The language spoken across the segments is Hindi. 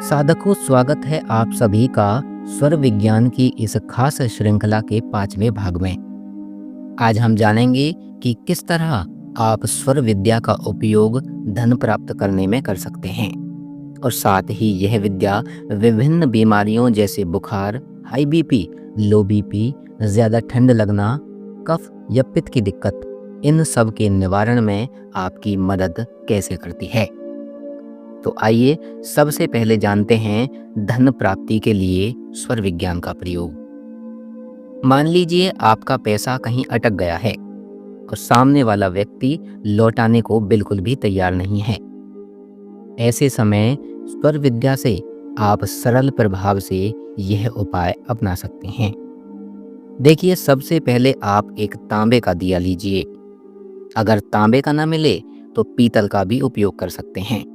साधकों, स्वागत है आप सभी का स्वर विज्ञान की इस खास श्रृंखला के 5वें भाग में। आज हम जानेंगे कि किस तरह आप स्वर विद्या का उपयोग धन प्राप्त करने में कर सकते हैं और साथ ही यह विद्या विभिन्न बीमारियों जैसे बुखार, हाई बीपी, लो बीपी, ज़्यादा ठंड लगना, कफ या पित्त की दिक्कत, इन सब के निवारण में आपकी मदद कैसे करती है। तो आइए सबसे पहले जानते हैं धन प्राप्ति के लिए स्वर विज्ञान का प्रयोग। मान लीजिए आपका पैसा कहीं अटक गया है और सामने वाला व्यक्ति लौटाने को बिल्कुल भी तैयार नहीं है। ऐसे समय स्वर विद्या से आप सरल प्रभाव से यह उपाय अपना सकते हैं। देखिए, सबसे पहले आप एक तांबे का दिया लीजिए। अगर तांबे का ना मिले तो पीतल का भी उपयोग कर सकते हैं।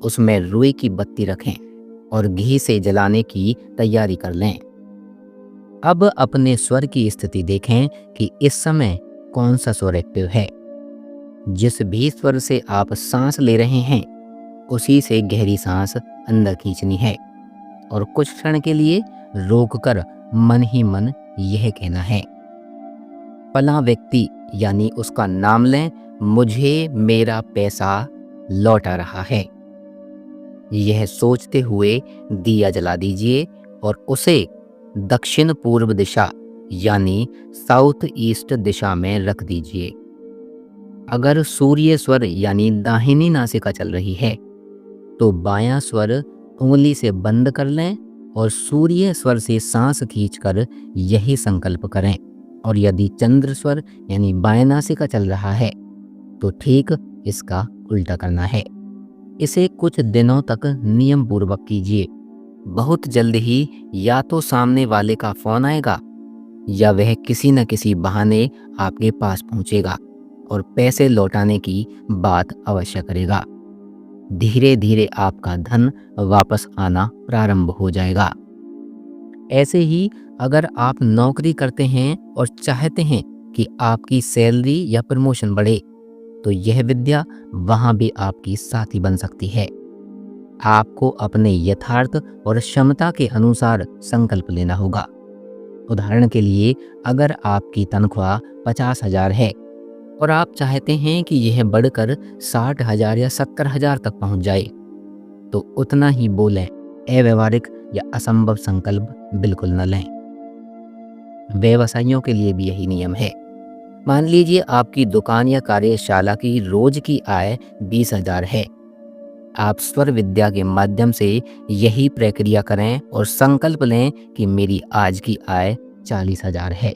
उसमें रुई की बत्ती रखें और घी से जलाने की तैयारी कर लें। अब अपने स्वर की स्थिति देखें कि इस समय कौन सा स्वर एक्टिव है। जिस भी स्वर से आप सांस ले रहे हैं उसी से गहरी सांस अंदर खींचनी है और कुछ क्षण के लिए रोककर मन ही मन यह कहना है, फलां व्यक्ति यानी उसका नाम लें, मुझे मेरा पैसा लौट आ रहा है। यह सोचते हुए दिया जला दीजिए और उसे दक्षिण पूर्व दिशा यानी साउथ ईस्ट दिशा में रख दीजिए। अगर सूर्य स्वर यानी दाहिनी नासिका चल रही है तो बायां स्वर उंगली से बंद कर लें और सूर्य स्वर से सांस खींचकर यही संकल्प करें। और यदि चंद्र स्वर यानी बाएं नासिका चल रहा है तो ठीक इसका उल्टा करना है। इसे कुछ दिनों तक नियम पूर्वक कीजिए। बहुत जल्द ही या तो सामने वाले का फोन आएगा या वह किसी न किसी बहाने आपके पास पहुंचेगा और पैसे लौटाने की बात अवश्य करेगा। धीरे धीरे आपका धन वापस आना प्रारंभ हो जाएगा। ऐसे ही अगर आप नौकरी करते हैं और चाहते हैं कि आपकी सैलरी या प्रमोशन बढ़े तो यह विद्या वहां भी आपकी साथी बन सकती है। आपको अपने यथार्थ और क्षमता के अनुसार संकल्प लेना होगा। उदाहरण के लिए, अगर आपकी तनख्वाह 50,000 है और आप चाहते हैं कि यह बढ़कर 60,000 या 70,000 तक पहुंच जाए तो उतना ही बोलें। अव्यवहारिक या असंभव संकल्प बिल्कुल न लें। व्यवसायियों के लिए भी यही नियम है। मान लीजिए आपकी दुकान या कार्यशाला की रोज की आय 20,000 है। आप स्वर विद्या के माध्यम से यही प्रक्रिया करें और संकल्प लें कि मेरी आज की आय 40,000 है।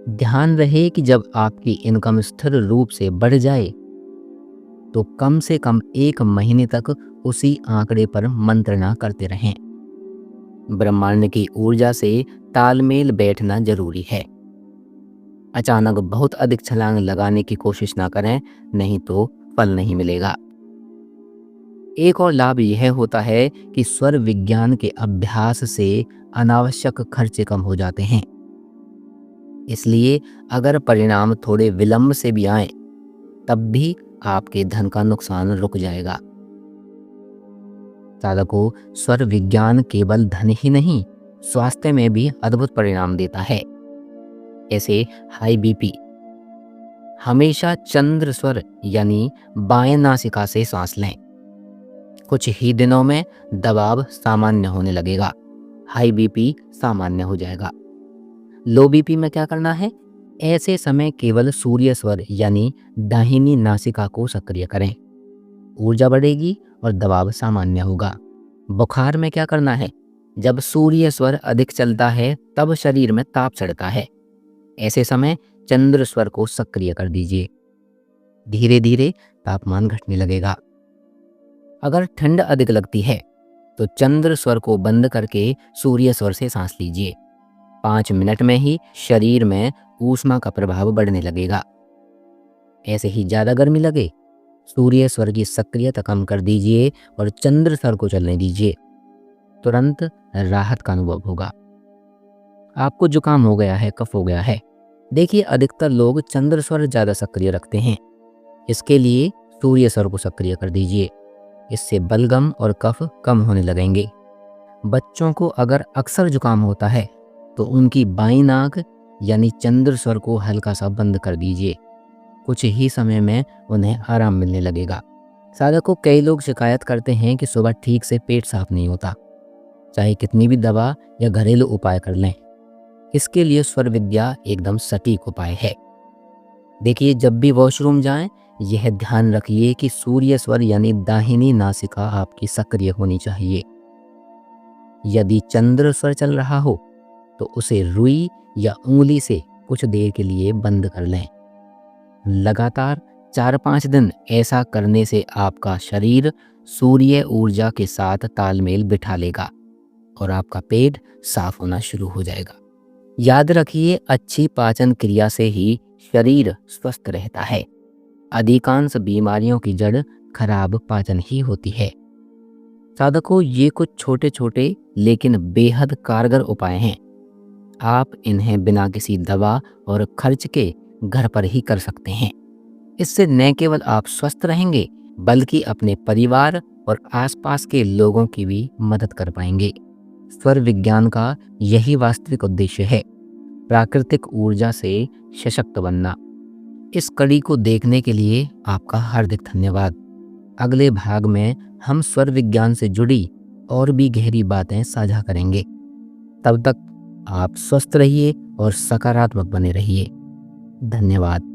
ध्यान रहे कि जब आपकी इनकम स्थिर रूप से बढ़ जाए तो कम से कम 1 महीने तक उसी आंकड़े पर मंत्रणा करते रहें। ब्रह्मांड की ऊर्जा से तालमेल बैठना जरूरी है। अचानक बहुत अधिक छलांग लगाने की कोशिश ना करें, नहीं तो फल नहीं मिलेगा। एक और लाभ यह होता है कि स्वर विज्ञान के अभ्यास से अनावश्यक खर्चे कम हो जाते हैं। इसलिए अगर परिणाम थोड़े विलंब से भी आए तब भी आपके धन का नुकसान रुक जाएगा। साधकों, स्वर विज्ञान केवल धन ही नहीं, स्वास्थ्य में भी अद्भुत परिणाम देता है। ऐसे हाई बीपी, हमेशा चंद्र स्वर यानी बाएं नासिका से सांस लें। कुछ ही दिनों में दबाव सामान्य होने लगेगा, हाई बीपी सामान्य हो जाएगा। लो बीपी में क्या करना है? ऐसे समय केवल सूर्य स्वर यानी दाहिनी नासिका को सक्रिय करें। ऊर्जा बढ़ेगी और दबाव सामान्य होगा। बुखार में क्या करना है? जब सूर्य स्वर अधिक चलता है तब शरीर में ताप चढ़ता है। ऐसे समय चंद्र स्वर को सक्रिय कर दीजिए। धीरे धीरे तापमान घटने लगेगा। अगर ठंड अधिक लगती है तो चंद्र स्वर को बंद करके सूर्य स्वर से सांस लीजिए। 5 मिनट में ही शरीर में ऊष्मा का प्रभाव बढ़ने लगेगा। ऐसे ही ज्यादा गर्मी लगे, सूर्य स्वर की सक्रियता कम कर दीजिए और चंद्र स्वर को चलने दीजिए। तुरंत राहत का अनुभव होगा। आपको जुकाम हो गया है, कफ हो गया है, देखिए अधिकतर लोग चंद्र स्वर ज्यादा सक्रिय रखते हैं। इसके लिए सूर्य स्वर को सक्रिय कर दीजिए। इससे बलगम और कफ कम होने लगेंगे। बच्चों को अगर अक्सर जुकाम होता है तो उनकी बाईं नाक यानी चंद्र स्वर को हल्का सा बंद कर दीजिए। कुछ ही समय में उन्हें आराम मिलने लगेगा। साधकों, कई लोग शिकायत करते हैं कि सुबह ठीक से पेट साफ नहीं होता, चाहे कितनी भी दवा या घरेलू उपाय कर लें। इसके लिए स्वर विद्या एकदम सटीक उपाय है। देखिए, जब भी वॉशरूम जाएं, यह ध्यान रखिए कि सूर्य स्वर यानी दाहिनी नासिका आपकी सक्रिय होनी चाहिए। यदि चंद्र स्वर चल रहा हो तो उसे रुई या उंगली से कुछ देर के लिए बंद कर लें। लगातार 4-5 दिन ऐसा करने से आपका शरीर सूर्य ऊर्जा के साथ तालमेल बिठा लेगा और आपका पेट साफ होना शुरू हो जाएगा। याद रखिए, अच्छी पाचन क्रिया से ही शरीर स्वस्थ रहता है। अधिकांश बीमारियों की जड़ खराब पाचन ही होती है। साधकों, ये कुछ छोटे छोटे लेकिन बेहद कारगर उपाय हैं। आप इन्हें बिना किसी दवा और खर्च के घर पर ही कर सकते हैं। इससे न केवल आप स्वस्थ रहेंगे बल्कि अपने परिवार और आसपास के लोगों की भी मदद कर पाएंगे। स्वर विज्ञान का यही वास्तविक उद्देश्य है, प्राकृतिक ऊर्जा से सशक्त बनना। इस कड़ी को देखने के लिए आपका हार्दिक धन्यवाद। अगले भाग में हम स्वर विज्ञान से जुड़ी और भी गहरी बातें साझा करेंगे। तब तक आप स्वस्थ रहिए और सकारात्मक बने रहिए। धन्यवाद।